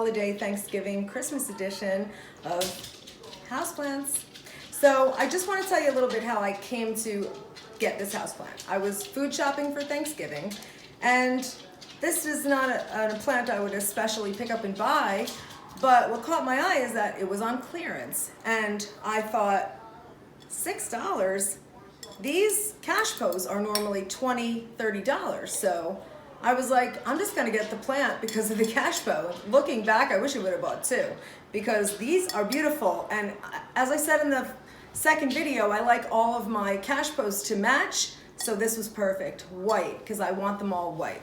holiday, Thanksgiving, Christmas edition of houseplants. So I just want to tell you a little bit how I came to get this houseplant. I was food shopping for Thanksgiving, and this is not a plant I would especially pick up and buy, but what caught my eye is that it was on clearance, and I thought, $6? These cash posts are normally $20, $30, so I was like, I'm just gonna get the plant because of the cash po. Looking back, I wish I would have bought two, because these are beautiful, and as I said in the second video, I like all of my cash posts to match, so this was perfect, white, because I want them all white.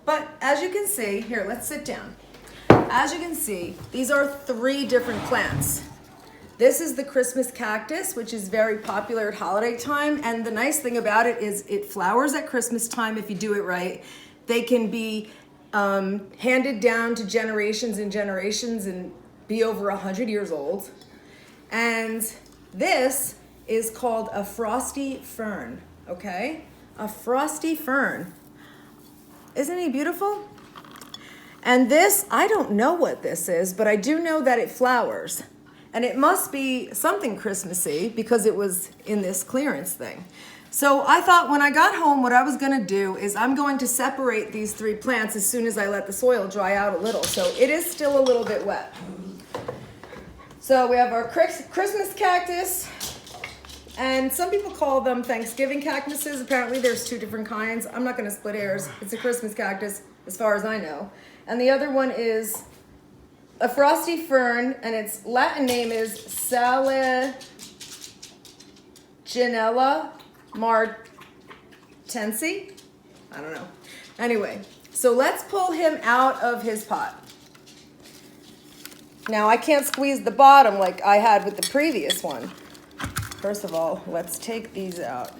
But as you can see, here, let's sit down. As you can see, these are 3 different plants. This is the Christmas cactus, which is very popular at holiday time, and the nice thing about it is it flowers at Christmas time if you do it right. They can be handed down to generations and generations and be over 100 years old. And this is called a Frosty Fern, okay? A Frosty Fern. Isn't he beautiful? And this, I don't know what this is, but I do know that it flowers. And it must be something Christmassy because it was in this clearance thing. So I thought when I got home, what I was gonna do is I'm going to separate these 3 plants as soon as I let the soil dry out a little. So it is still a little bit wet. So we have our Christmas cactus, and some people call them Thanksgiving cactuses. Apparently there's 2 different kinds. I'm not gonna split hairs. It's a Christmas cactus as far as I know. And the other one is a Frosty Fern, and its Latin name is Saliginella martensi. I don't know. Anyway, so let's pull him out of his pot. Now I can't squeeze the bottom like I had with the previous one. First of all, let's take these out.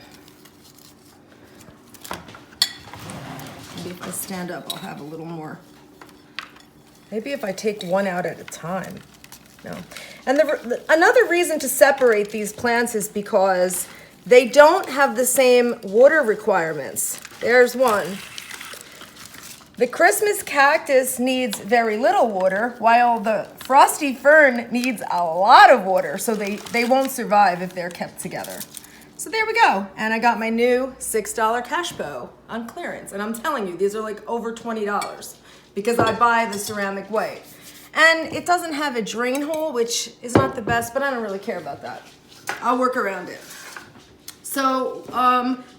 Maybe if I stand up, I'll have a little more. Maybe if I take one out at a time. No. And another reason to separate these plants is because they don't have the same water requirements. There's one. The Christmas cactus needs very little water, while the Frosty Fern needs a lot of water, so they won't survive if they're kept together. So there we go. And I got my new $6 cash po on clearance. And I'm telling you, these are like over $20 because I buy the ceramic white. And it doesn't have a drain hole, which is not the best, but I don't really care about that. I'll work around it. So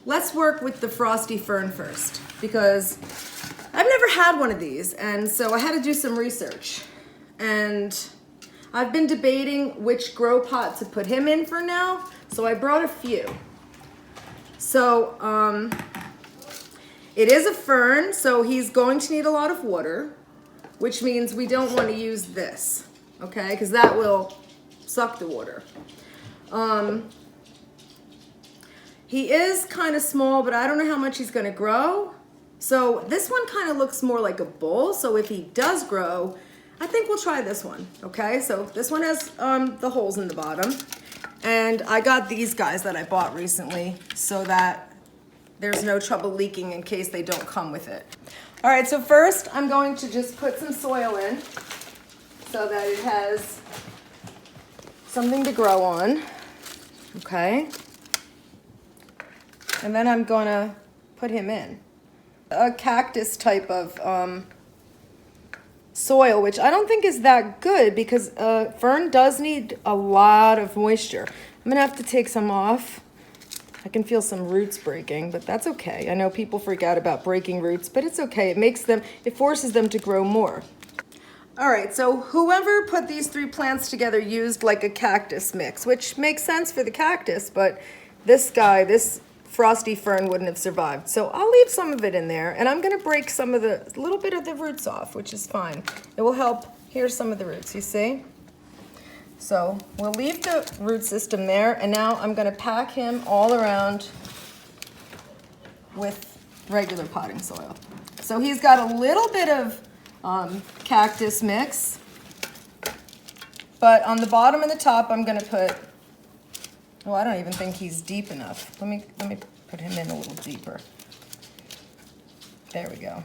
let's work with the Frosty Fern first, because I've never had one of these, and so I had to do some research. And I've been debating which grow pot to put him in for now, so I brought a few. So it is a fern, so he's going to need a lot of water, which means we don't want to use this, okay? Because that will suck the water. He is kind of small, but I don't know how much he's going to grow. So this one kind of looks more like a bull, so if he does grow, I think we'll try this one, okay? So this one has the holes in the bottom. And I got these guys that I bought recently so that there's no trouble leaking in case they don't come with it. All right, so first I'm going to just put some soil in so that it has something to grow on, okay? And then I'm gonna put him in. A cactus type of soil, which I don't think is that good because fern does need a lot of moisture. I'm gonna have to take some off. I can feel some roots breaking, but that's okay. I know people freak out about breaking roots, but it's okay. It forces them to grow more. All right, so whoever put these 3 plants together used like a cactus mix, which makes sense for the cactus, but this Frosty Fern wouldn't have survived. So I'll leave some of it in there, and I'm gonna break a little bit of the roots off, which is fine. It will help. Here's some of the roots, you see? So we'll leave the root system there, and now I'm gonna pack him all around with regular potting soil. So he's got a little bit of cactus mix, but on the bottom and the top I'm gonna put, well, I don't even think he's deep enough. Let me put him in a little deeper. There we go.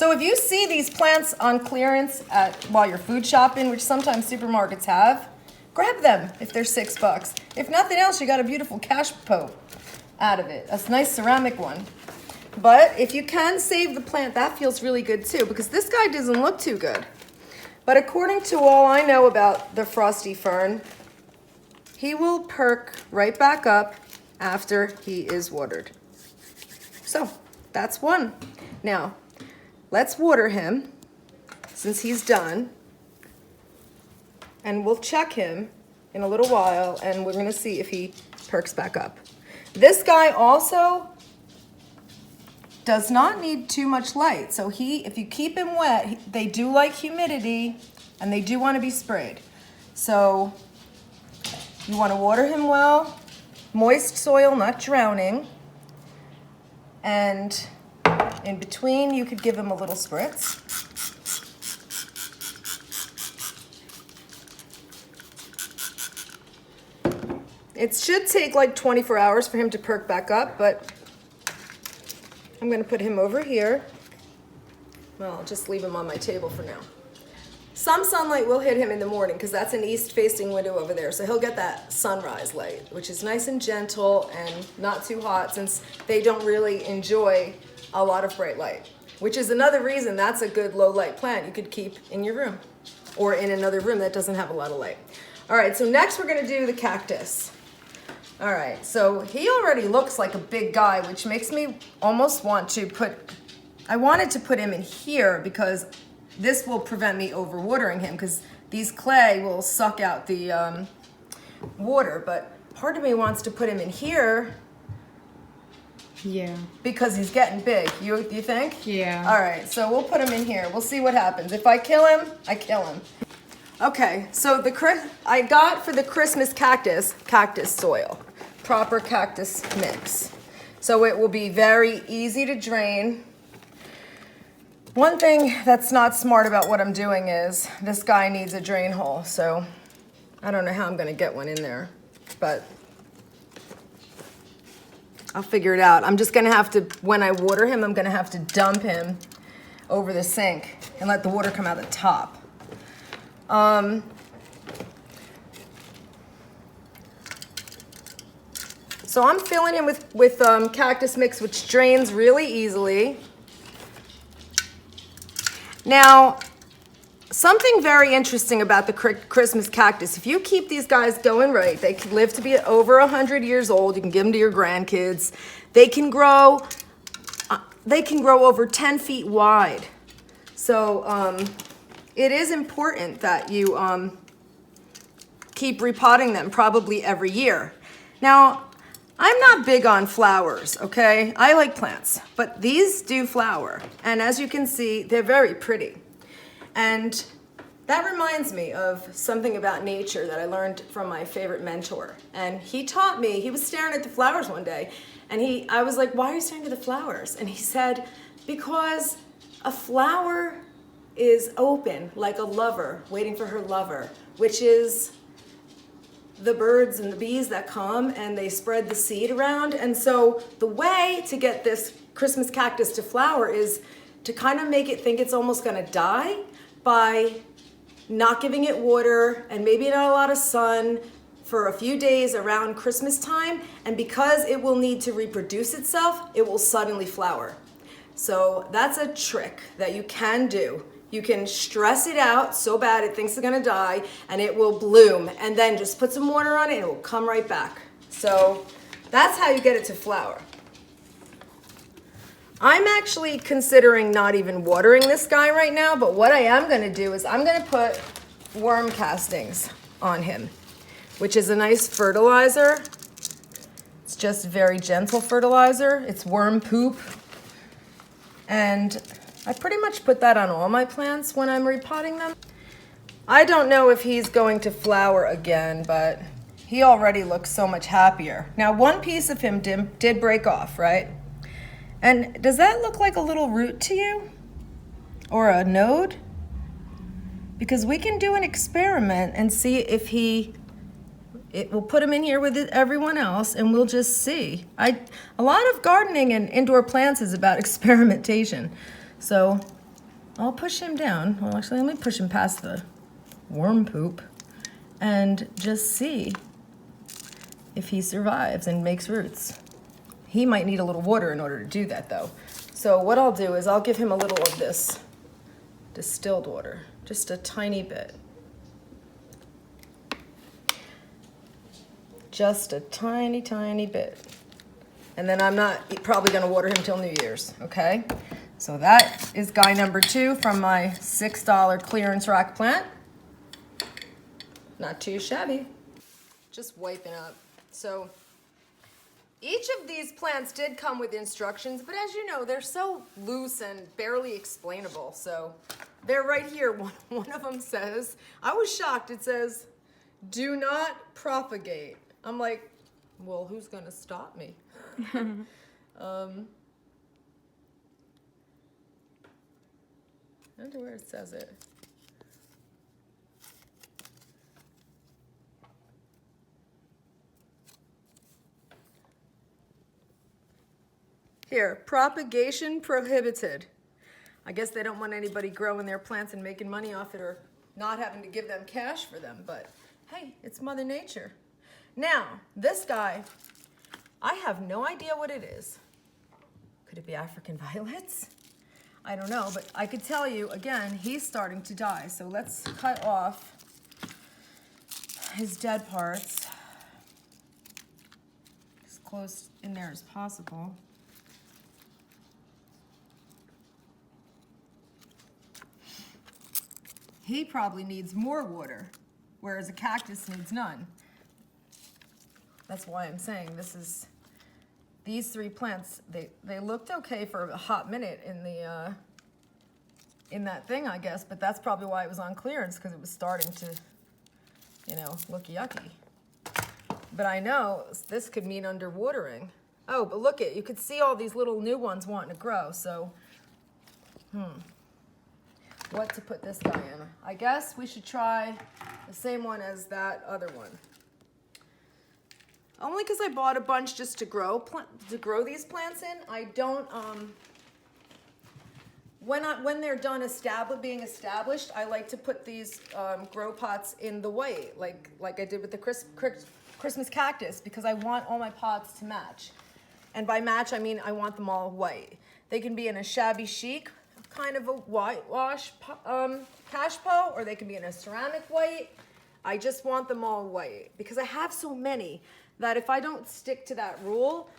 So if you see these plants on clearance while you're food shopping, which sometimes supermarkets have, grab them if they're $6. If nothing else, you got a beautiful cash pot out of it. A nice ceramic one. But if you can save the plant, that feels really good too, because this guy doesn't look too good. But according to all I know about the Frosty Fern, he will perk right back up after he is watered. So that's one. Now, let's water him since he's done. And we'll check him in a little while, and we're gonna see if he perks back up. This guy also does not need too much light. So if you keep him wet, they do like humidity and they do want to be sprayed. So you want to water him well, moist soil, not drowning. And in between, you could give him a little spritz. It should take like 24 hours for him to perk back up, but I'm going to put him over here. Well, I'll just leave him on my table for now. Some sunlight will hit him in the morning because that's an east-facing window over there. So he'll get that sunrise light, which is nice and gentle and not too hot since they don't really enjoy a lot of bright light, which is another reason that's a good low-light plant you could keep in your room or in another room that doesn't have a lot of light. All right, so next we're going to do the cactus. All right, so he already looks like a big guy, which makes me almost want to I wanted to put him in here because this will prevent me overwatering him because these clay will suck out the water, but part of me wants to put him in here. Yeah. Because he's getting big, you think? Yeah. All right, so we'll put him in here. We'll see what happens. If I kill him, I kill him. Okay, so I got for the Christmas cactus soil. Proper cactus mix. So it will be very easy to drain. One thing that's not smart about what I'm doing is this guy needs a drain hole, so I don't know how I'm going to get one in there, but I'll figure it out. I'm just going to have to, when I water him, I'm going to have to dump him over the sink and let the water come out the top. So I'm filling him with cactus mix, which drains really easily. Now, something very interesting about the Christmas cactus, if you keep these guys going right, they can live to be over 100 years old. You can give them to your grandkids. They can grow over 10 feet wide. So it is important that you keep repotting them probably every year. Now, I'm not big on flowers, okay? I like plants, but these do flower. And as you can see, they're very pretty. And that reminds me of something about nature that I learned from my favorite mentor. And he taught me, he was staring at the flowers one day, and I was like, why are you staring at the flowers? And he said, because a flower is open like a lover waiting for her lover, which is the birds and the bees that come and they spread the seed around. And so the way to get this Christmas cactus to flower is to kind of make it think it's almost gonna die by not giving it water and maybe not a lot of sun for a few days around Christmas time. And because it will need to reproduce itself, it will suddenly flower. So that's a trick that you can do. You can stress it out so bad it thinks it's gonna die and it will bloom, and then just put some water on it and it will come right back. So that's how you get it to flower. I'm actually considering not even watering this guy right now, but what I am gonna do is I'm gonna put worm castings on him, which is a nice fertilizer. It's just very gentle fertilizer. It's worm poop. And I pretty much put that on all my plants when I'm repotting them. I don't know if he's going to flower again, but he already looks so much happier. Now, one piece of him did break off, right? And does that look like a little root to you? Or a node? Because we can do an experiment and see if we'll put him in here with everyone else and we'll just see. A lot of gardening and indoor plants is about experimentation. So I'll push him down. Well, actually, let me push him past the worm poop and just see if he survives and makes roots. He might need a little water in order to do that, though. So what I'll do is I'll give him a little of this distilled water, just a tiny bit. Just a tiny, tiny bit. And then I'm not probably gonna water him till New Year's, okay? So that is guy number 2 from my $6 clearance rack plant. Not too shabby. Just wiping up. So each of these plants did come with instructions, but as you know, they're so loose and barely explainable. So they're right here. One of them says, I was shocked, it says, do not propagate. I'm like, well, who's gonna stop me? I wonder where it says it. Here, propagation prohibited. I guess they don't want anybody growing their plants and making money off it or not having to give them cash for them, but hey, it's Mother Nature. Now, this guy, I have no idea what it is. Could it be African violets? I don't know, but I could tell you, again, he's starting to die. So let's cut off his dead parts as close in there as possible. He probably needs more water, whereas a cactus needs none. That's why I'm saying these 3 plants, they looked okay for a hot minute in that thing, I guess, but that's probably why it was on clearance, because it was starting to, look yucky. But I know this could mean underwatering. Oh, but look you could see all these little new ones wanting to grow, so, what to put this guy in? I guess we should try the same one as that other one. Only because I bought a bunch just to grow these plants in. I don't, when they're done being established, I like to put these grow pots in the white, like I did with the Christmas Cactus, because I want all my pots to match. And by match, I mean I want them all white. They can be in a shabby chic, kind of a whitewash cashpo, or they can be in a ceramic white. I just want them all white, because I have so many that if I don't stick to that rule,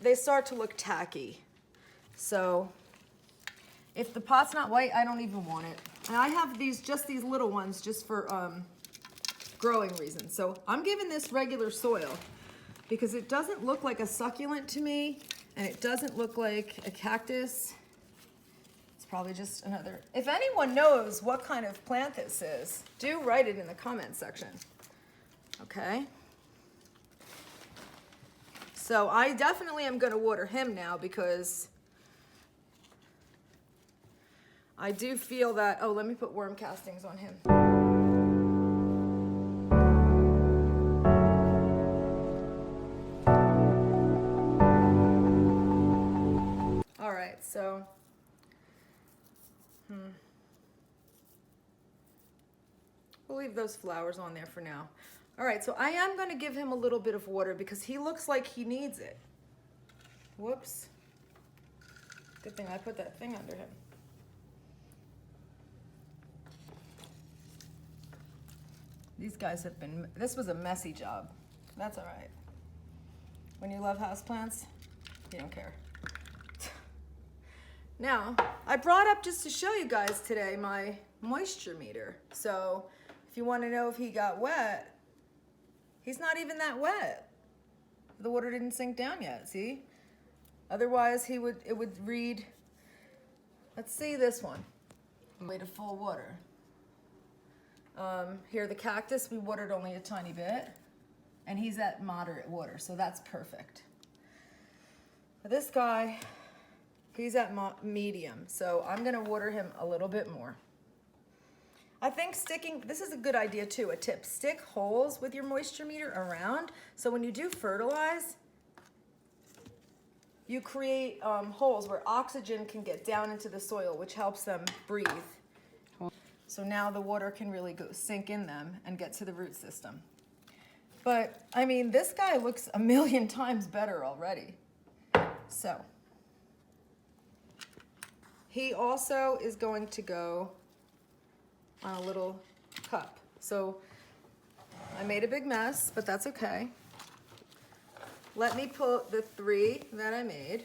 they start to look tacky. So if the pot's not white, I don't even want it. And I have these little ones just for growing reasons. So I'm giving this regular soil because it doesn't look like a succulent to me, and it doesn't look like a cactus. It's probably just another. If anyone knows what kind of plant this is, do write it in the comment section. Okay. So I definitely am going to water him now, because I do feel that, oh, let me put worm castings on him. All right, so, we'll leave those flowers on there for now. All right, so I am going to give him a little bit of water because he looks like he needs it. Whoops. Good thing I put that thing under him. These guys have been, this was a messy job. That's all right. When you love houseplants, you don't care. Now, I brought up just to show you guys today my moisture meter. So if you want to know if he got wet, he's not even that wet. The water didn't sink down yet, see? Otherwise, it would read, let's see this one. Way to full water. Here, the cactus, we watered only a tiny bit, and he's at moderate water, so that's perfect. But this guy, he's at medium, so I'm gonna water him a little bit more. I think this is a good idea too, a tip. Stick holes with your moisture meter around, so when you do fertilize, you create holes where oxygen can get down into the soil, which helps them breathe. So now the water can really go sink in them and get to the root system. But I mean, this guy looks a million times better already. So he also is going to go on a little cup. So I made a big mess, but that's okay. Let me put the 3 that I made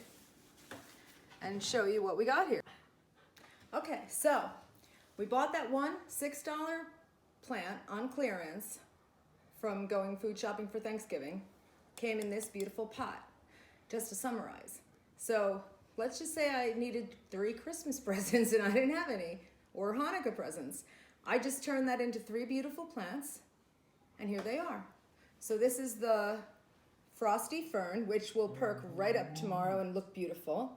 and show you what we got here. Okay, so we bought that one $6 plant on clearance from going food shopping for Thanksgiving. Came in this beautiful pot. Just to summarize. So let's just say I needed 3 Christmas presents and I didn't have any, or Hanukkah presents. I just turned that into 3 beautiful plants, and here they are. So this is the Frosty Fern, which will perk right up tomorrow and look beautiful.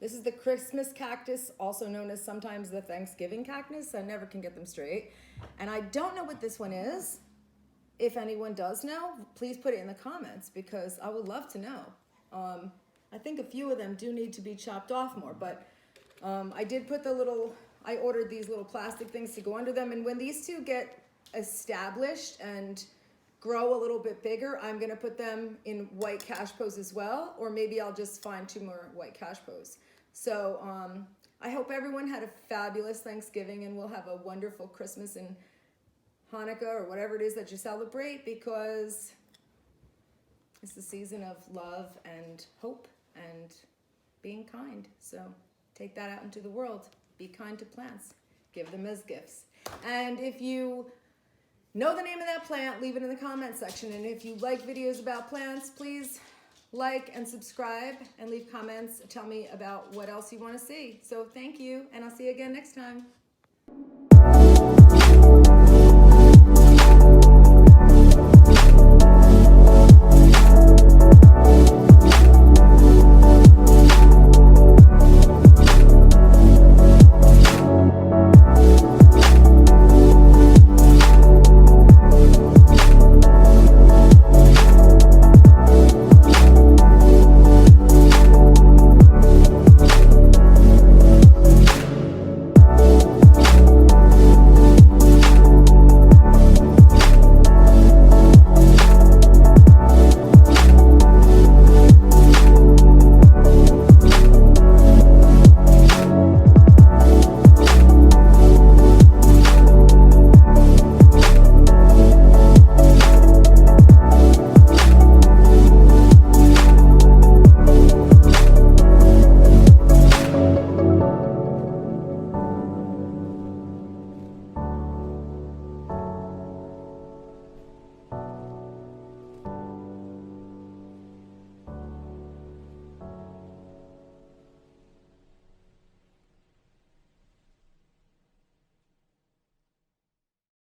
This is the Christmas Cactus, also known as sometimes the Thanksgiving Cactus. I never can get them straight. And I don't know what this one is. If anyone does know, please put it in the comments because I would love to know. I think a few of them do need to be chopped off more, but I did put I ordered these little plastic things to go under them, and when these 2 get established and grow a little bit bigger, I'm gonna put them in white cash pose as well, or maybe I'll just find 2 more white cash pose. So I hope everyone had a fabulous Thanksgiving, and we'll have a wonderful Christmas and Hanukkah or whatever it is that you celebrate, because it's the season of love and hope and being kind. So take that out into the world. Be kind to plants. Give them as gifts. And if you know the name of that plant, leave it in the comment section. And if you like videos about plants, please like and subscribe and leave comments. Tell me about what else you want to see. So thank you, and I'll see you again next time.